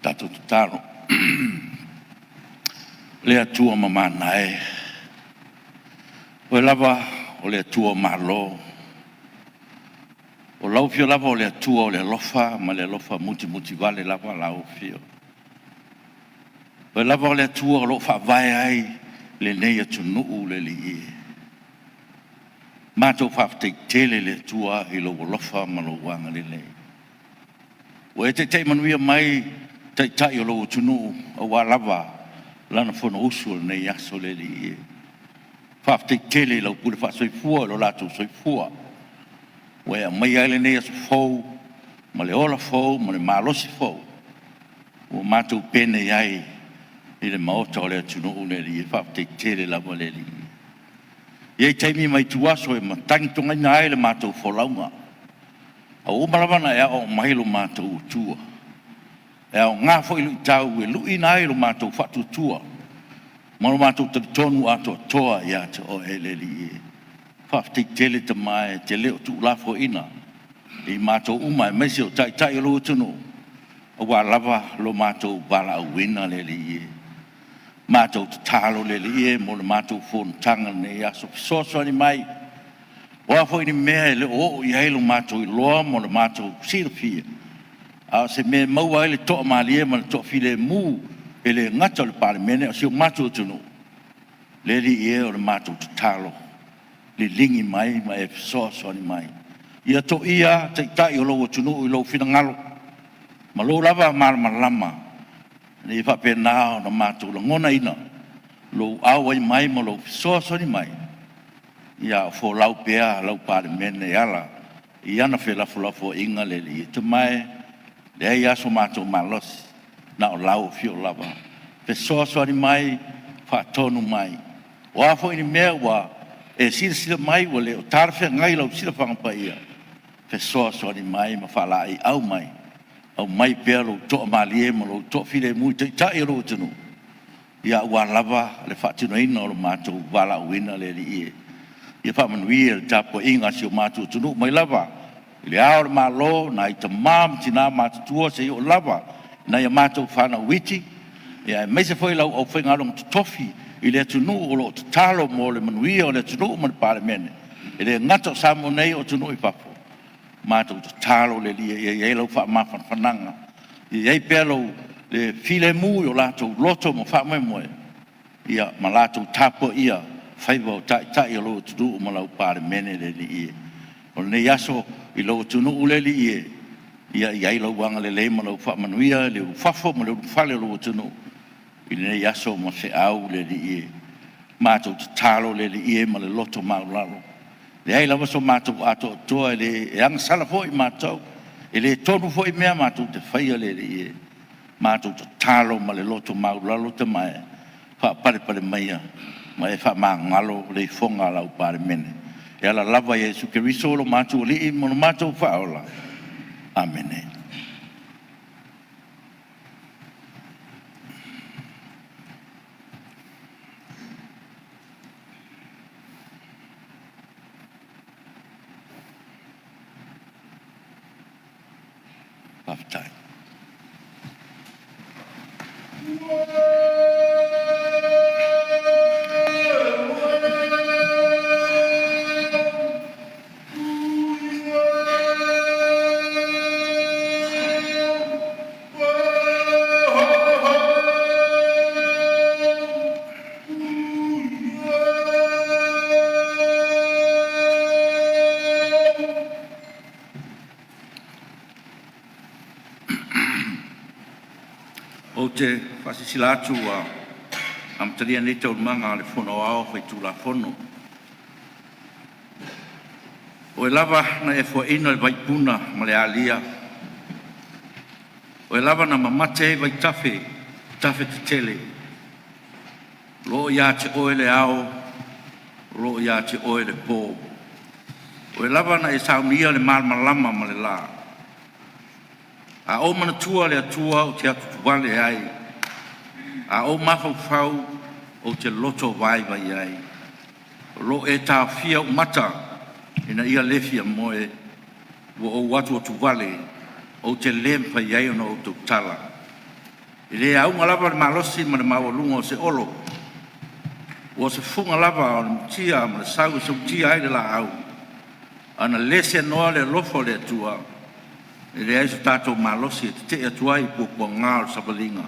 Tato tutaro. Lea tua mamana e. O lava o lea tua malo. O lau fio lava o lea tua o lea lofa, ma lea lofa muti vale lava lau fio. O lava o lea tua o lofa vai ai le neia tunuu le li e. Mātou whafte tele le tua i lo lofa ma lo wanga le le. O e te manuia mai tai o lo tunuu o wa lava lana fono usu le nei aso le li e. Whafte tele lo pule wha soifua lo lato soifua. O e mai ai le nei aso fau, ma le ola fau, ma le malosi fau. O mātou pene ai i le maota o le tunuu le li e whafte tele lava le li e. Ye taimi mai tuaso e matangi tonga ina ai le mātou wholaunga. A o malawana e ao mahilo mātou tua. E ao ngā whailu i tau e lui ina ai lo mātou whatu tua. Maro mātou tonu ato toa i ato o e leli e. Whaftik tele te mai te leo tu lafo ina. I mātou uma e meisi o tai o lo tunu. O wa lava lo mātou wala au wina leli e. Mātou te talo le lie, mo le mātou whonu tanga ne aso fisoso ni mai. O a fwoi ni mea e le o i heilo mātou i loa, mo le mātou sirafia. A se me maua ele toa maalie, ma le toa file mu, e le ngata le pale mene, o si o mātou tunu. Le li e o le mātou te talo. Le lingi mai, ma e fisoso ni mai. Ia to ia, te tai o lo tunu i lo fina ngalo. Ma lo lava malama. Ni fa pena na mātou la ngona ina. Lo awai mai mo lo fisoso ni mai. Ia fo lau pea, lau pare mene ala. Ia na fe lafo inga le li. Te mai, le ai aso mātou malos. Na o lau fio lava. Fisoso ni mai, fa tonu mai. O afo ini mea wa, e sila mai wa le o tarfe ngai lau sila whangapa ia. Fisoso ni mai, ma fa lai au mai. Au mai pea lo toa malie ma lo toa file mui te tai ro tunu. Ia ua lava le whaatino ina o lo mātou wala uina le li ie. Ia whamanuia le tapo inga si o mātou tunu mai lava. Le ao le malo na i ta mam tina mātou tua se i o lava. Na ia mātou whana witi. Ia e meise foi lau au whaingalong te tofi i le tunu o lo te talo mo le manuia o le tunu o le pare mene. I le ngata o Sāmoa nei o tunu i papo. Mātou te talo le lia, ia lau wha mawhan whananga. Ia pēlo le file mui o lātou loto mo wha mai moe. Ia ma lātou tāpua ia, whaiva o tai o loo tudu o ma lau pāre mene le li ie. O nei aso i loo tunu u le li ie. Ia lau wanga le le ma lau wha manuia, le whafo ma le whale loo tunu. I nei aso ma se au le li ie. Mātou te talo le li ie ma le loto maulalo. Le ai lava so mātou ato toa e ang sala fo i mātou. E le tonu fo i mea mātou te whaia le e. Mātou te talo ma le loto maulalo te mai. Wha pare maia. Ma e wha maa ngalo le fonga lau pare mene. E ala lava Jesu Keriso lo mātou li i mono mātou whaola. Amene. Time. O te whasisilatu a amtaria nei tau manga le whono ao whai tūla whono. O e lava na e whaina le vaipuna ma le alia. O e lava na mamate vai tafe te tele. Lo ia te oe le ao, lo ia te oe le pō. O e lava na e saunia le malmalama ma le la. A o mana tua le atua o te atu tuwale ai. A o mawhau o te loto vai ai. Lo e tā fia o mata ina ia lefia moe o watu o tuwale o te lempa iai ono o tu tala. le au lava le malosi ma le mawalunga o se olo. O se funga lava o tia ma le sau se tia ai le la au. Ana lese noa le lofo le tua. Le ai se tatou malosi te atua i po ngā o sabalinga.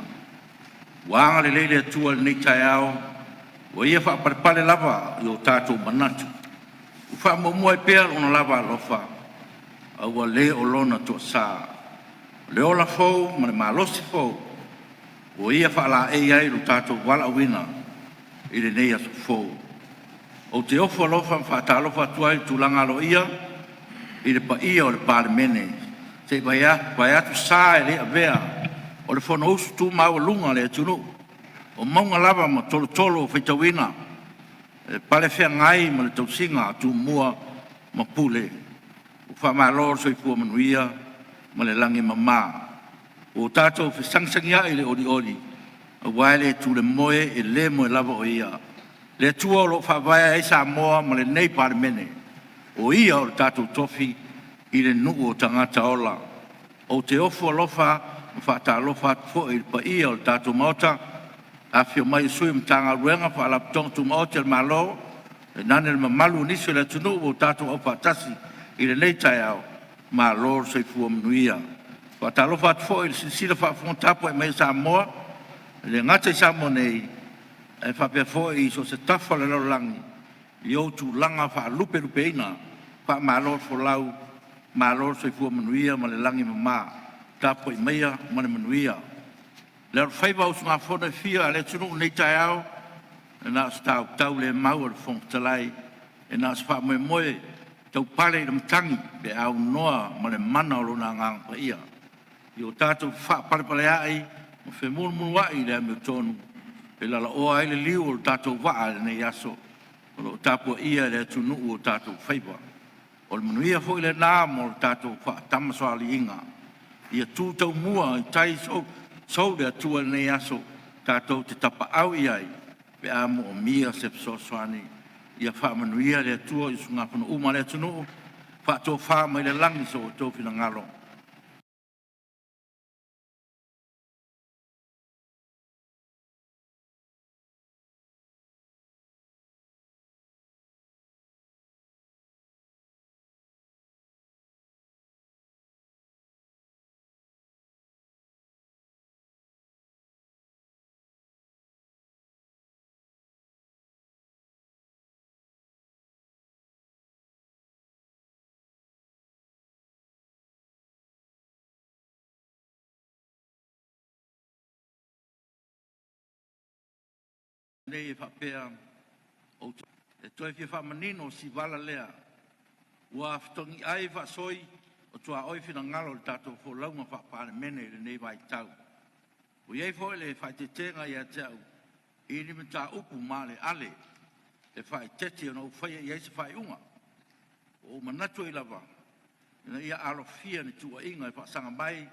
Wanga le leile atua le nei tai au. O ia wha parepale lava i o tatou manatu. Wha mua e pēr ona lava lofa. Aua le o lona to sa. Le ola fou ma le malosi fou. O ia wha la e ai lo tatou wala wina. I le nei aso fou. O te ofo lofa wha ta lofa tuai tulanga lo ia. I le pa ia o le palemene. Te vai atu sa e le avea. O le fono usu tu mau lunga le tunu. O maunga lava ma tolo tolo whaitawina. E pale whea ngai ma le tausinga tu mua ma pule. O wha maa lor soi pua manuia ma le langi mama. O tātou whisangsangia i le ori ori. A waile tu le moe e le moe lava o ia. Le tua o lo whawaya e Sāmoa ma le nei palemene. O ia o le tātou tofi i le nuu o tangata ola. O te ofo alofa ma whata alofa fo i pa ia o le tātou maota. A whio mai sui mtanga ruenga wha alaptonga tu maota le malo. E nane le mamalu niso le tunu o tātou au patasi i le nei tai au. Ma lor sei fua manuia. Whata alofa fo i le sisira wha fontapo e mai Sāmoa. Le ngata i Sāmoa nei. E whapea fo i so se tafa le lau langi. I o tu langa wha lupe lupe ina. Wha ma lor fo lau. Ma lor sei fua manuia ma le langi mama. Tapo i meia ma le manuia. Le whaiva usu ngā whona fia le tunu nei tai au. E nā stau tau le mau le whong talai. E nā spa moe moe tau pale i le mtangi. Pe au noa ma le mana o lona ngang pa ia. I o tātou wha pale pale ai. Ma whe munu ai le ame tonu. Pe lala oa ai le liu o tātou waa le nei aso. O tāpua ia le tunu o tātou whaiva. O le manuia fo i le nā mo le tātou wha tamasoali inga. Ia tūtau mua i tai Sau le atua nei aso, tātou te tapa au i ai, pe amo o mia se psosoani, ia whaamanuia le atua i sunga puna uma le atunu, whaato whaama i le langi so o tōwhina ngalo. Nei e whapea o e toi fia whamanino si wala lea. Ua whatongi ai whasoi o tua oifina ngalo le tātou fo launga whapare mene le nei vai tau. O iei fo le whai te tenga i a tau. I ni me tā upu ma le ale. E whai tete o na uwhaia i eise whai unga. O manatu i lava. Ina ia alo fia ni tua inga e whaasanga mai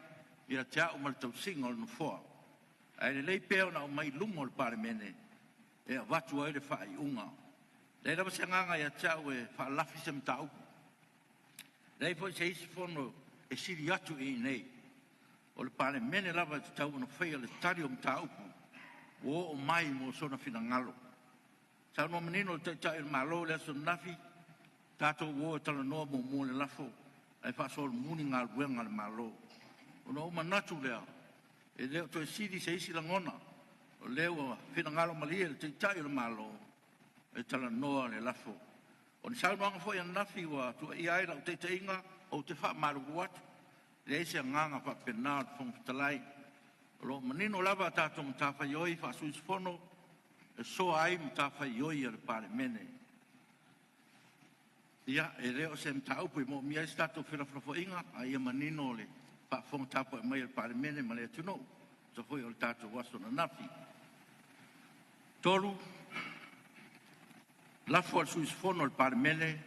i a tau ma le tau singa o le nufoa. Ai le lei peo na o mai lungo le pare mene. E watu ai le whai unga. Lei rawa se nganga i a tau e whaalafi se mta upu. Lei fo se isi fono e siri atu i nei. O le pare mene lava te tau na whaia le tari o mta upu. O mai mo sona fina ngalo. Tau no menino le tau i malo le aso nafi. Tato o e tala noa mo le lafo. Ai whaasol muni ngā ruenga le malo. O no manatu lea. E leo to e siri se isi langona. O leo fina ngalo malia le tau i le malo. E tala noa le lafo. O ni sau noanga fo i anafi wa tu i aira o te inga o te wha maru watu. Le eise nganga wha penao te whong talai. O lo manino lava tātou mtawha ioi wha suis fono. E so ai mtawha ioi ar pare mene. Ia e leo se mtaupu i mo mia isi tātou whirafrafo inga. A ia manino le wha whong tāpua i mai ar pare mene ma le atunou. So foi o le tātou waso na nafi. Toru. Lafo al suis fono al pare mene,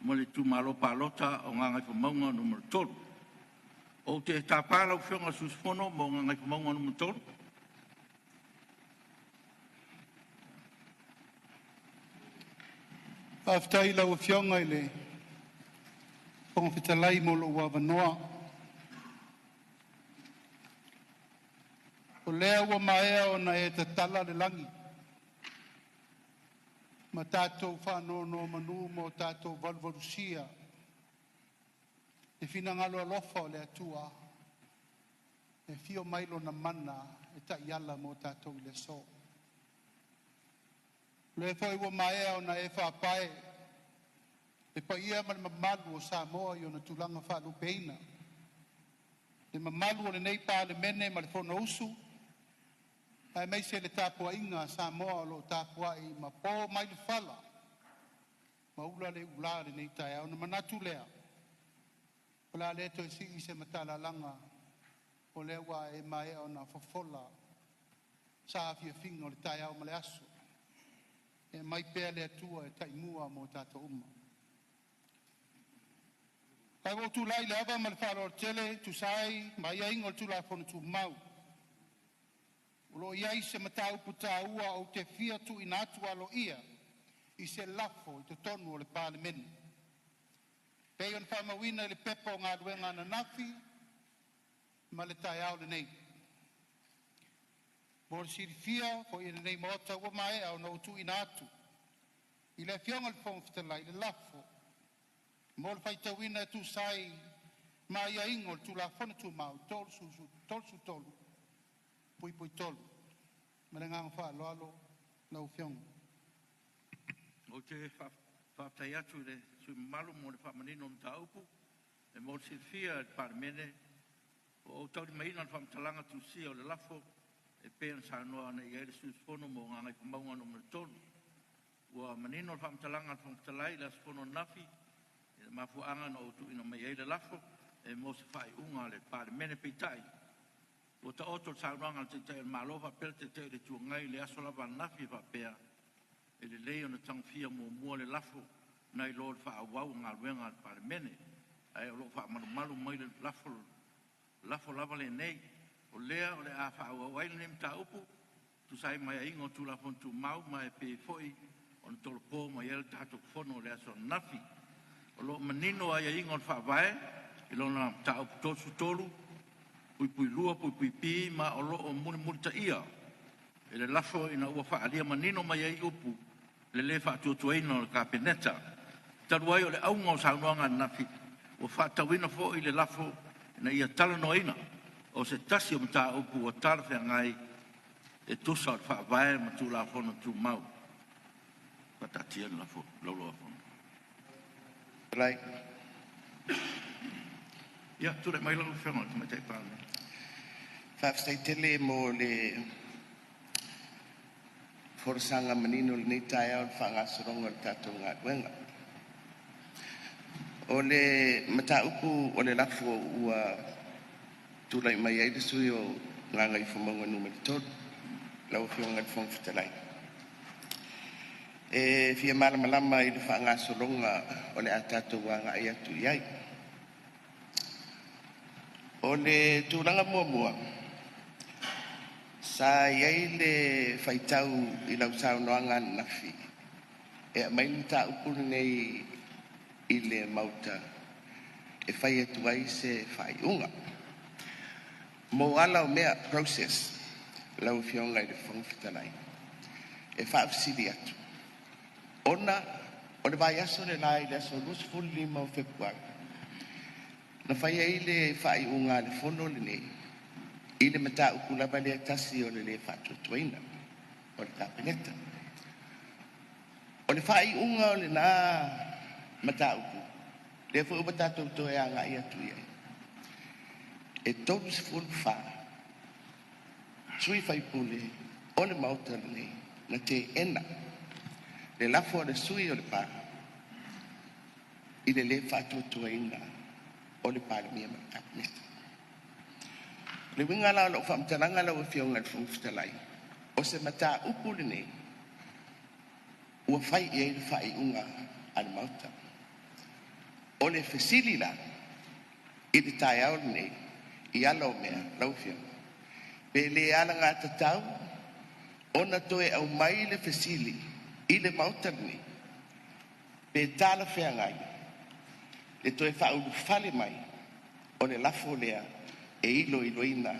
mo le tu malo palota o ngangai whamaunga numero tolu. O te tāpala u whionga suis fono mo ngangai whamaunga numero tolu. Aftai lau whionga i le pongwhitalai mo lo wawanoa. O lea ua maea o na e te tala le langi. Ma tātou whanono manu mo tātou valvarusia. E whina ngalo alofa o le atua. E fio mailo na mana e ta iala mo tātou i le so. Le fo ua maea o na e whapae. E pa ia ma le mamalu o Sāmoa i o na tulanga whalu peina. Le mamalu o le nei pā le mene ma le whono usu. Ai mai se le tāpua inga Sāmoa o lo tāpua i ma pō mai le whala. Ma ula le ula le nei tai au na manatu lea. Pala le to si i se matala langa o le wa e mai o na fofola. Sa fia finga o le tai au ma le aso. E mai pēr le atua e tai mua mo tātou uma. Kai o tu lai le ava ma le whalo o tele, tu sai, mai a ingo tu lai whono tu mau. Ulo iai se matau puta ua o te fia tu inatu alo ia, i se lafo i te tonu o le pālemeni. Pei on whamawina le pepa o ngā ruenga na nafi, ma le tai au le nei. Mo le siri fia, ko i le nei maota ua mai au na utu inatu. I le fionga le whongwhitalai, le lafo. Mo le whaitawina tu sai, ma ia ingo le tu la whona tu mau, tolu su tolu. Pui tolu. Ma le ngānga wha alo lau fionga. O te whaatai atu le sui malu mo le whamanino mta upu, e mo le fia le pārmene, o tauri maina le whamtalanga tu sia o le lafo, e pēna sa noa na i eire sui whono mo ngāngai kumaunga no me tonu. Ua manino le whamtalanga le whamtalai le asfono nafi, e mafuanga na o tu ina mai eire lafo, e mo se whai unga le pārmene peitai. O ta oto sauranga te te malova pel te te le tuangai le aso lava nafi va pea. E le leo na tangfia mo mua le lafo na i lor wha awau ngā ruenga al paramene. Ai o lo wha malu mai le lafo lava le nei. O lea o le a wha awau ai le mta upu. Tu sai mai a ingo tu lafon tu mau mai pe foi. O na tolo pō mai el tato fono le aso nafi. O lo manino ai a ingo le wha vae. I lo na mta upu tosu tolu. Pui lua, pui pi, ma o loo muni ta ia. E le lafo ina ua whaalia manino mai ai upu, le le whaatuatuaina o le kāpeneta. Taruai o le aunga o saunoanga nafi, o whaatawina fo i le lafo ina ia talanoina, o se tasi o mta upu o tarwhea ngai, e tusa o le whaavae ma tu la fono tu mau. Patatia le lafo, lauloa fono. Right. Ia, ture mai lau whenga, tu mai tei pāne. Whafstai tele mo le forsanga manino le nei tai au whangasoronga le tātou ngā ruenga. O le mata upu o le lafo ua tūlai mai ai le sui o ngā ngai whamonga numeri tōru, lau whionga le whongwhitalai. E fia malamalama i le whangasoronga o le a tātou wā ngā i atu iai. O le tūranga mua, sa iai le whaitau i lau saunoanga nafi. E mai mta upuri nei i le mauta e whai atu ai se whai unga. Mo ala o mea process lau whionga i le whongwhitanai. E whaafsiri atu. Ona, o le vai aso le lai le aso lusfuli 5 o Februari. Na whai ai le whai unga le whono le nei. I le mata uku lava le tasi o le whatuatuaina. O le kāpeneta. O le whai unga o le nā mata uku. Le whu upa tātou toe a ngā ia tui ai. E tolu se fulu wha. Sui whai pule o le mauta le nei. Na te ena. Le lafo o le sui o le pā. I le whatuatuaina. O le pālemia ma kāpeneta. Le winga la lo whamtaranga la whionga le whongwhitalai. O se mata upu le nei. Ua whai i le whai unga al mauta. O le whesili la. I le tai au le nei. I ala o mea lau whionga. Pe le ala ngā tatau. Ona toe au mai le whesili. I le mauta le nei. Pe tala whea ngai. Le toe whaulu whale mai. O le lafo lea. E iloina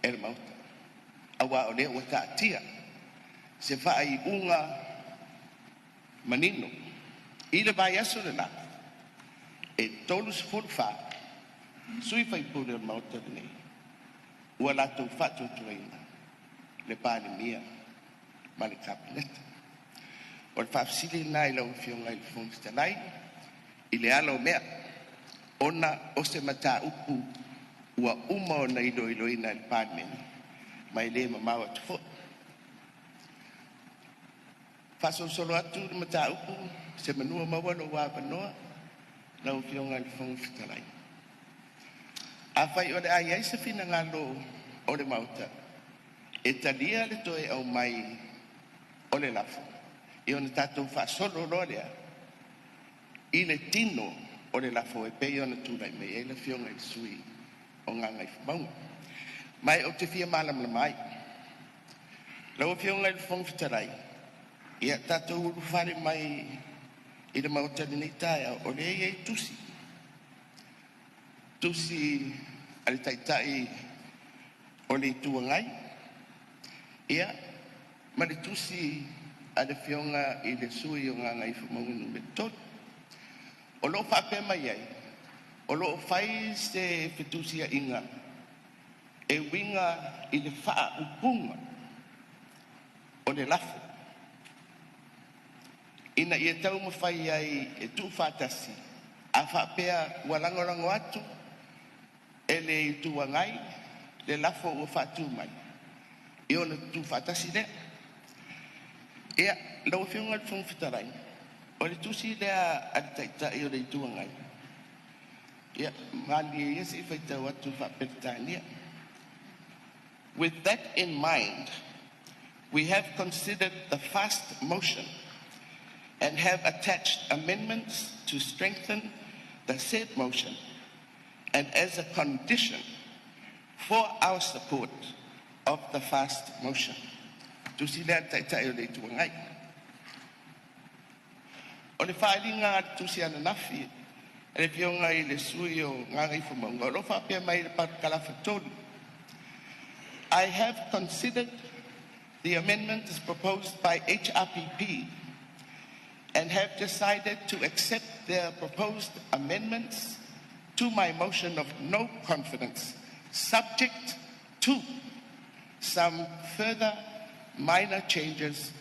e le mauta. awa o le o ta'atia se fa'ai'uga manino i le vaiaso le la e tolu sefulu fa sui faipule o mauta lenei ua latou fa'atuatuaina le palemia ma le kapineta o le fa'afesili lenā i lau fioga i le fogitalai i le ala o mea ona o se mataupu ua uma ona iloiloina i le palemia mai lē mamau atu fo'i fa'asolosolo atu le mataupu se manua maua lo avanoa lau fioga i le fogitalai afai o le ai ai se finagalo o le mauta e talia le toe au mai o le lafo i ona tatou fa'asolo loa lea i le tino o le lafo e pei ona tulai mai ai le fioga i le sui o gaga i famauga mai o te fia malamalama ai lau fioga i le fogitalai ia tatou ulu fale mai i le mauta lenei taea o le ai tusi a le taʻitaʻi o le ituagai ia ma le tusi a le fioga i le sui o gaga i famauga numele tolu o loo faapea mai ai o loo fai se fetusiaʻiga e uiga i le fa'aupuga o le lafo ina ia tau mawhai ai e tu whātasi a whapea ua langolango atu e le tuangai le lafo ua whātu mai i ona tu whātasi lea ia lau whiunga le whungwhitarai o le tusi lea a le taitai o le tuangai ia mali e iasi whaitau atu whaperitania. With that in mind, we have considered the fast motion and have attached amendments to strengthen the said motion and as a condition for our support of the fast motion. Tusi lea taitai o le tuangai. O le whaelinga tusi ana nafi, e le fionga i le sui o nganga i whamaunga. O lo whapea mai le patkalafa tolu. I have considered the amendment as proposed by HRPP and have decided to accept their proposed amendments to my motion of no confidence, subject to some further minor changes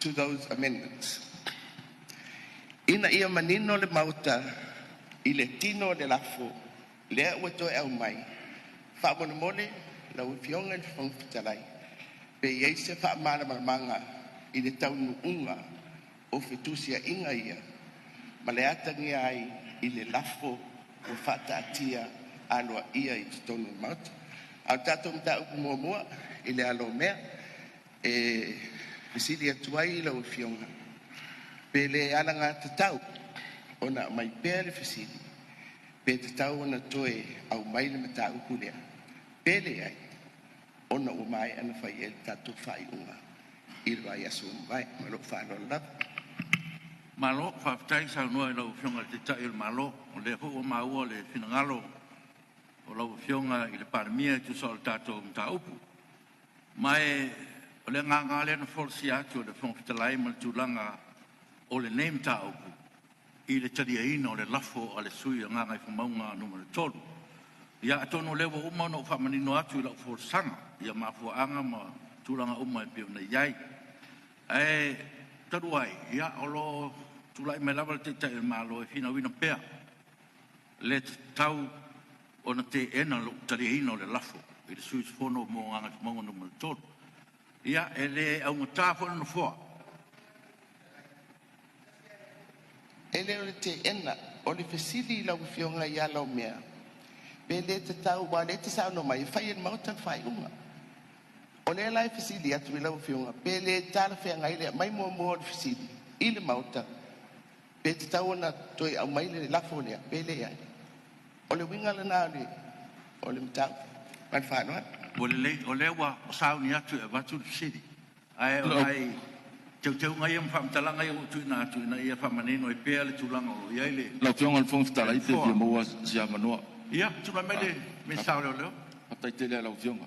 to those amendments. Ina ia manino le mauta i le tino le lafo lea ua toe au mai whaamonemole lau fionga le whangwhitalai pe iei se whaamanamalanga i le taunu unga o fetusia inga ia ma le atangi ai i le lafo o whataatia aloa ia i te tonu mauta au tatou mta uku mua mua i le alo mea e visili atuai lau fionga pe le alanga tatau ona mai pea le fesili pe tatau ona toe au mai le mata uku lea pe le ai ona o mai ana fai e tatou fai unga i le vai aso mai malo whanau lapa malo whaftai sa noa i lau fionga te tai il malo o le ho o maua le finangalo o lau fionga i le paramia tu sol tatou mta upu mai o le nganga le na folsi atu o le fionga ma le tūlanga o le name taupu i le tariaina o le lafo a le sui a nganga i whamaunga numero tolu. Ia atono lewa uma no whamanino atu i lau forsanga. Ia mafua anga ma tūlanga uma i pio na iai. E taruai, ia olo tūlai me lawa te tai malo e whina wina pea. Le tau o na te ena lo tariaina o le lafo i le sui whono mo nganga i whamaunga numero tolu. Ia e le au ngata whono no fua. Ele o te ena o le fesili lau fionga ia lau mea. Pe le te tau wa le te sao no mai fai en mauta fai unga. O le lai fesili atu i lau fionga. Pe le tala whianga ile mai mua mua o le fesili. I le mauta. Pe te tau na toi au mai le lafo lea. Pe le ai. O le winga le nā le. O le mtau. Man whanua. O le wa o sao ni atu e watu le fesili. Ai o ai... Teu ngai am fam talanga o tuina ia famaneno e pea le tulanga o ia le la fionga le fong tala i te mo sia manoa ia tu mai le me sao leo atai te le la fionga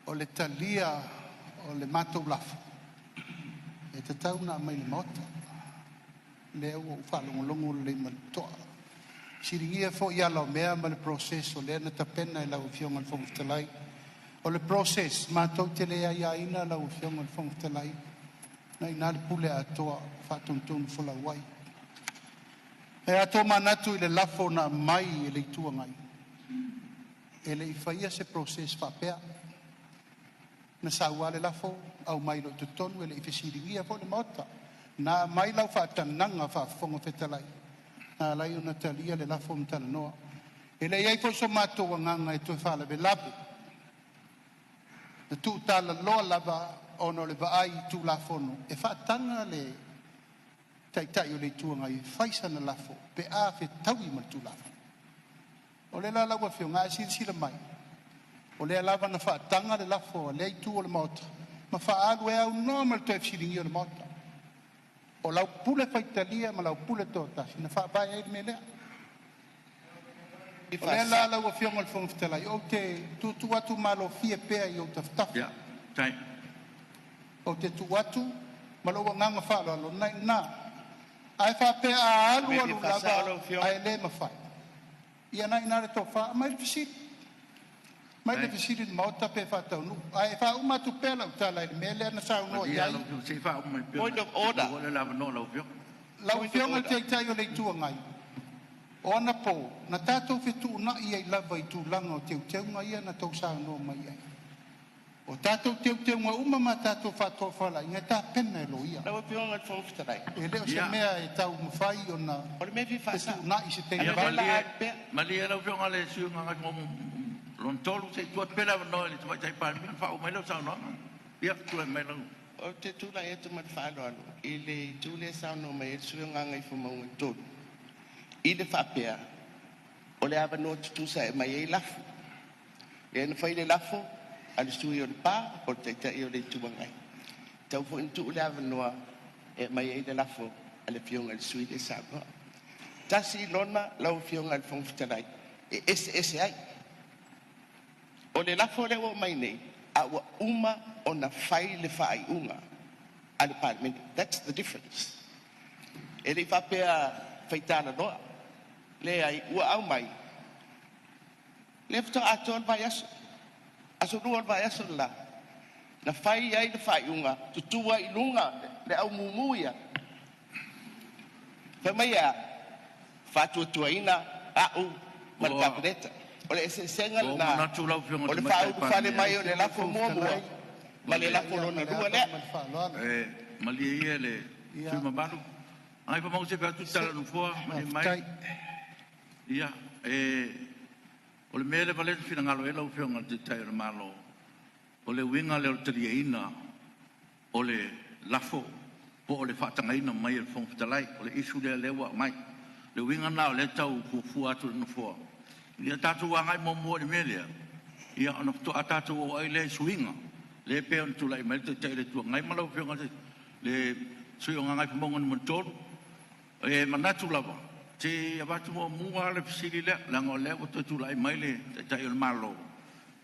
o le talia o le matou lafa. E te tauna mai le mota. Le ua whalongolongo le maltoa. Siringia fo ia lau mea ma le proceso le na tapena e lau fionga le fongutalai. O le process matou te lea ia ina lau fionga le fongutalai. Na ina le pule atoa whatuntun fula wai. E ato manatu i le lafo na mai e le itua ngai. E le ifaia se process whapea. Na saua le lafo au mai lo tutonu e le ifesiringia fo le mota. Na mai lau whatananga whafonga whetalai. Na lai una talia le lafo mtala noa. E le iai fo so mato wanganga e tue whala be labe. Na tu tala loa lava ono le vaai tu lafono. E whatanga le tai o le tuanga i whaisa na lafo. Pe a fe taui ma tu lafo. O le la lawa fio ngā sila mai. O le lava na whatanga le lafo le tu o le mota. Ma whaalu e au normal to e fsiringi o le mota. O lau pule whaitalia ma lau pule tōtasi. Na whaapai e me lea. O le la lawa fio ngal whangwhitalai. O te tu atu malo fie pea i o taftafu. Ya, tai. O te tu atu malo nganga whaalo alo nai nā. Ai whapea a alu alu lava ai le mawhai. Ia nai nare tō wha, mai le fisiri. Mai le fisiri ni mauta pe whatau nu. Ai wha umatu pēla utala i mele ana sau noa iai. Point of order. Lau fionga te tai o le tua ngai. O ana pō, na tātou whetu na iai lava i tūlanga o teu teunga ia na tau sau noa mai ai. O tātou teu teunga umama tātou whatoa whala, inga tā pena e lo ia. Lau pionga te whawhitarai. E leo se mea e tau mawhai o na O le mea whiwhasa. whetu na i se teina. Mali e lau whionga le siunga ngai momu lon tolu se tuat pela no le tuai tai pāri mina whao mai lau sau no. Ia, tuai mai lau. O te tūla e tu mat whaalo alo. I le tūle sau no mai e suionga ngai whamaunga tōru. I le whapea. O le awa no tutusa e mai e lafu. E na whai le lafu. Ale sui o le pā, o te tai o le tuangai. Tau fo intu le awa noa, e mai e le lafo, ale fionga le sui le Sāmoa. Tasi lona, lau fionga le whangwhitalai. E ese ai. O le lafo le o mai nei, a ua uma o na whai le whai unga. Ale parliament. That's the difference. E le whapea whaitana noa. Le ai, ua au mai. Le fta atoa vai aso. Aso ruan vai aso la. Na whai ai le whai unga. Tutua i lunga. Le au mumuia. Whai mai a. Whatuatua ina. Au. Markabineta. O le ese senga na. O le whau whale mai o le lafo mua. Ma le lafo lona rua lea. Mali ia le. Tuma baru. Ai pa mau se pe atu tala no fua. Mai. Ia. O le mele vale fina ngalo e lau whionga te tai o malo. O le winga le o taria ina. O le lafo. Po o le whatangaina mai e whongwhitalai. O le isu le lewa mai. Le winga na o le tau fua atu na fua. Ia tātou a ngai momo le mele. Ia ona to a tātou o ai le suinga. Le peo ni tulai mai te tai le tua. Ngai malau whionga te. Le sui o ngai pamonga ni mantoro. E manatu lava. Te abatu mo mua le fisili le lango le o tu lai mai le tai o malo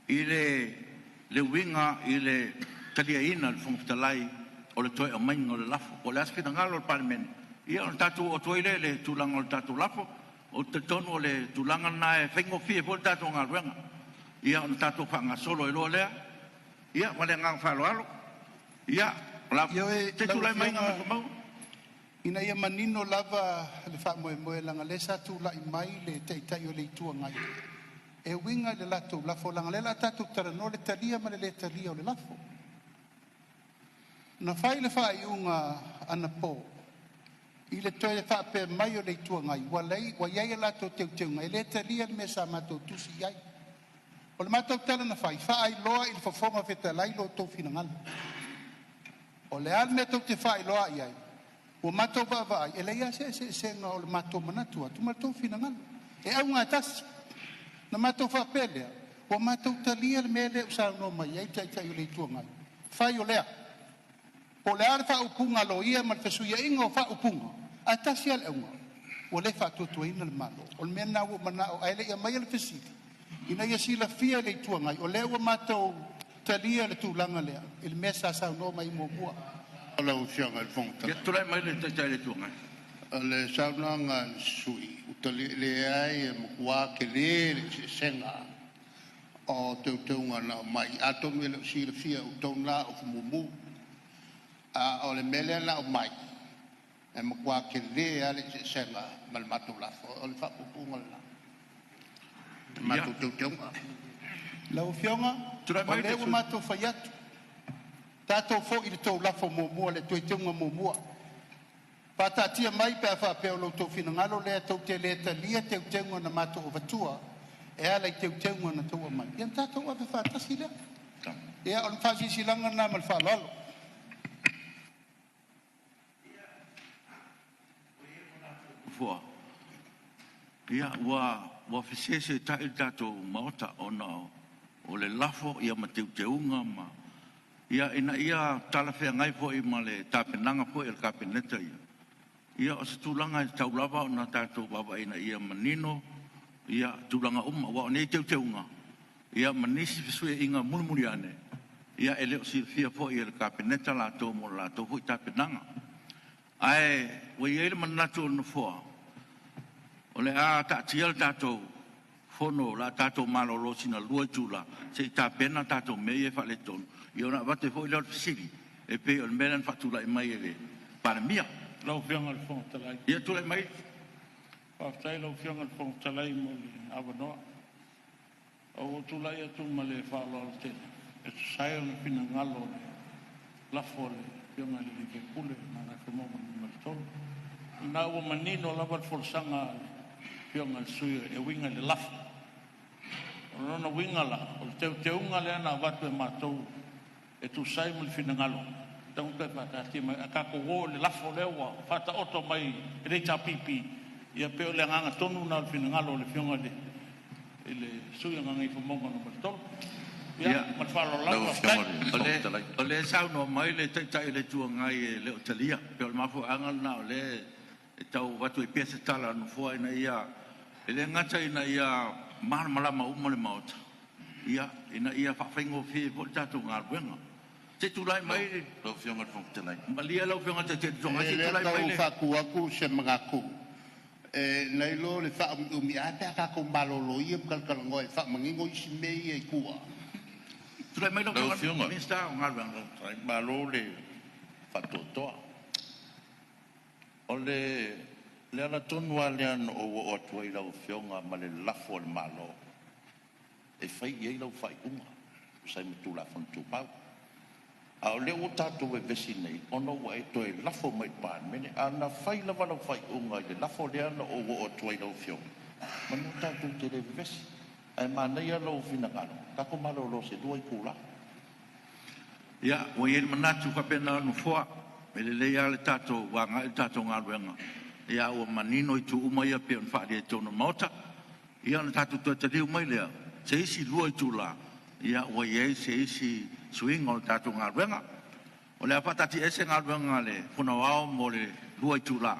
i le winga i le talia ina le whangwhitalai o le toi o mainga o le lafo o le askita ngalo o parliament ia o tatu o toi le tulanga o le tatu lafo o te tonu o le tulanga na e whaingo fie po le tatu o ngā ruenga ia o tatu whanga solo e loa lea ia wale ngang whalo alo ia te tulai mainga o mau Ina ia manino lava le wha moe langa le sa tu lai mai le teitai o le itua ngai. E winga le lato lafo langa le la tatu tara no le talia ma le talia o le lafo. Na whai le wha i unga ana po. I le toi le wha pe mai o le itua ngai. Wa iai e lato teu teu ngai. Le talia me sa mato tusi iai. O le mato tala na whai. Wha ai loa i le whafonga wheta lai lo tau fina ngana. O le al me tau te wha i loa iai. O mato vai e leia se nga o mato manatua tu mato finangalo e au nga tas na mato fa pele o mato talia le mele sa no mai ai tai tai le tuanga fai o lea o le arfa o punga lo ia ma fesu ia ingo fa o punga atasia le unga o le fa tu ina le malo o le mena o mana o ai le ia mai le fesi ina ia sila fia le tuanga o le o mato talia le tūlanga lea, il mesa sa no mai mo bua. Ala usianga il fonta. Ia tulai mai le tai le tuanga. Le saunanga sui. Utali le ai e mkua ke le senga. O te teunga na mai. Ato me le si le fia utona o mumu. O le mele na o mai. E mkua ke le ale senga mal matulafo. O le whapupunga la. Matu te teunga. Lau fionga, o lewa mātou whai atu. Tātou fo i le tau lafo mōmua le toi teunga mōmua. Pātātia mai pēr whapeo lau tau whinangalo lea tau te lea ta lia teu teunga na mātou o vatua. E ala i teu teunga na tau mai. Ian tātou ave whātasi lea. Ea on whasi silanga nā mal whalalo. Fua. Ia wa fesese ta il tātou maota o nao. O le lafo ia ma teunga ma ia ina ia talafea ngai po i ma le tapenanga po i le kapeneta ia. Ia o se tūlanga i tau lava o na tātou baba ina ia manino ia tūlanga wa o nei teunga. Ia manisi fesue inga mulimuli ane. Ia ele o silfia po i le kapeneta la tō mo la tō po i tapenanga. Ai, wa ia ele manatu o na fua. O le a tātia le tātou fono la tato malolo sina lua tula se ta pena tato meye fa le ton io na vate foi le sili e pe il melan fatula mai le para mia Lau fianga al fong talai. ia tu le mai Whaftai lau fianga al fong talai mo le awanoa. O tulai atu ma le whaalo al tene. E saia le pina ngalo le lafo le fianga le ke pule ma na kamomo ni martolo. Ina ua manino labat forsanga fianga al suia e winga le lafo. Rona wingala, o te unga le ana watu e mātou e tu sai mo le finangalo. Tau te patati mai a kako wo le lafo lewa, fata oto mai e reita pipi. Ia peo le nganga tonu na le finangalo le fionga le suia nganga i whamonga no martolo. Ia, matwalo lau. O le sau no mai le tai le tua ngai e le o talia. Peo le mafu angal na o le e tau watu e pesa tala no fua ina ia. E le ngata ina ia mana malama uma le maota. Ia, ina ia whawhaingo whie po tātou ngā ruenga. Te tulai mai Lau fionga te whong te lai. Malia lau whionga te tonga, te tulai mai le whaku aku se mga ku. Nei lo le wha umi ate a kako malolo ia kalkalango e wha mangingo isi mei e kua. Tulai mai lau Lau whionga. whionga. Minsta o ngā ruenga. Ai malo le whatotoa. O le ana tonu a lean o atua i lau fionga ma le lafo le malo. E whai iei lau whai unga. Sai me tu lafo tu pau. A o le o tātou e vesi nei, ono wa e toi lafo mai pān mene. Ana whai lava lau whai unga i le lafo leana o atua i lau fionga. Manu tātou te le vesi. Ai mānei a lau fina ngano. Kako malo lo se dua i kula. Ia, o ieri manatu whapena anu fua. Me le leia le tātou, wanga le tātou ngā ruenga. Ia o manino i tu umai a pia whaari e tōna maota. Ia na tātou tua te riu mai lea. Se isi lua i tū la. Ia o iei se isi swing o le tātou ngā ruenga. O le apatati ese ngā ruenga le puna wao mo le lua i tū la.